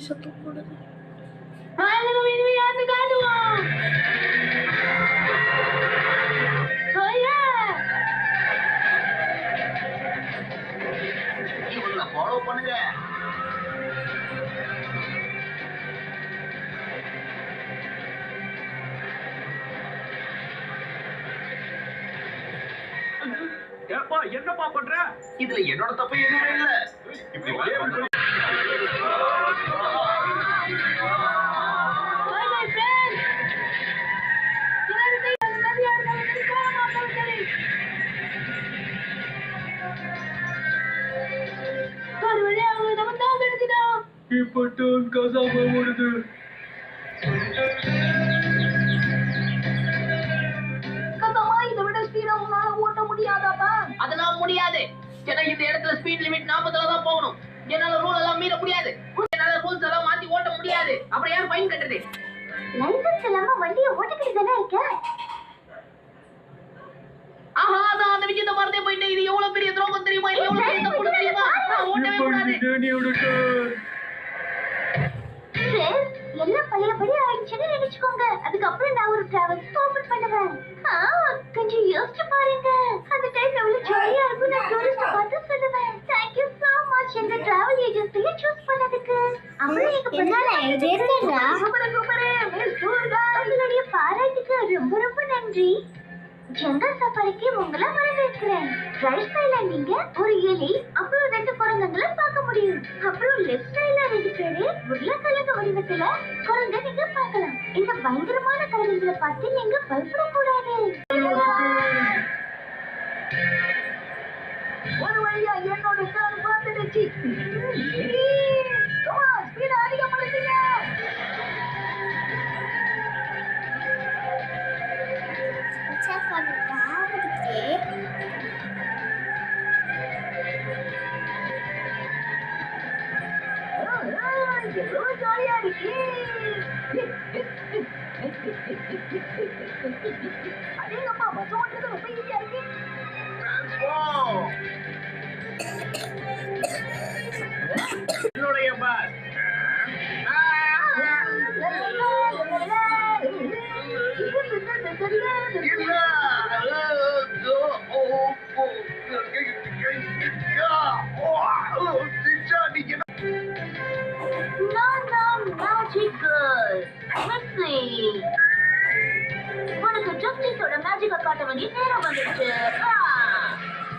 சத்தம் போடுது. ஃபாலோ பண்ணுங்க. என்னப்பா பண்ற? இதுல என்னோட தப்பு எதுவுமே இல்ல. இப்படி இப்பட்டும் கசாம ஓடுது. இதை விட ஸ்பீடா உன்னால ஓட்ட முடியாதாப்பா? அதெல்லாம் முடியாது. ஏன்னா இந்த இடத்துல ஸ்பீட் லிமிட் 40ல தான் போகணும். என்னால ரூல் எல்லாம் மீற முடியாது. என்னால ரூல்ஸ் எல்லாம் மாத்தி ஓட்ட முடியாது. அப்புறம் யார் ஃபைன் கட்டுறது? லைசன்ஸ் இல்லாம வண்டியை ஓட்டிக்கிட்டு தானே இருக்க. ஆஹா, அதான் அந்த விஷயத்தை மறந்தே போயிட்டேன். இது எவ்வளவு பெரிய துரோகம் தெரியுமா? இது எவ்வளவு பெரிய தப்பு தெரியுமா? நான் ஓட்டவே கூடாது. எல்லாம் பழையபடி ஆயிடுச்சுன்னு நினைச்சுக்கோங்க. அதுக்கப்புறம் நான் ஒரு டிராவல்ஸ் ஓபன் பண்ணுவேன். கொஞ்சம் யோசிச்சு பாருங்க. அந்த டைம் எவ்வளவு ஜாலியா இருக்கும். நான் டூரிஸ்ட் பார்த்து சொல்லுவேன். தேங்க்யூ சோ மச் எங்க டிராவல் ஏஜென்சியை சூஸ் பண்ணதுக்கு. அப்புறம் எங்க உங்களுடைய பாராட்டுக்கு ரொம்ப ரொம்ப நன்றி. ஜங்கல் சஃபாரிக்கு உங்களை வரவேற்கிறேன். ரைட் சைடுல நீங்க ஒரு எலி அப்புறம் 2 குரங்குகளை பார்க்க முடியும். அப்புறம் லெஃப்ட் சைடுல 2 பேரு உருளைக்கிழங்கு வடிவத்துல குரங்க நீங்க பார்க்கலாம். இந்த பயங்கரமான குரங்குகளை பார்த்து நீங்க பயப்படக்கூடாது. ஒரு வழியா என்னோட கார் வந்துடுச்சு. ஸ்பீட் அதிகப்படுத்துங்க. எவ்வளவு ஜாலியா இருக்கு. அதேங்கப்பா பஸ் ஓட்டுறது ரொம்ப ஈஸியா இருக்கு. என்னுடைய பஸ். உனக்கு ஜஸ்டிஸோட மேஜிக்க காட்ட வேண்டிய நேரம் வந்துடுச்சு.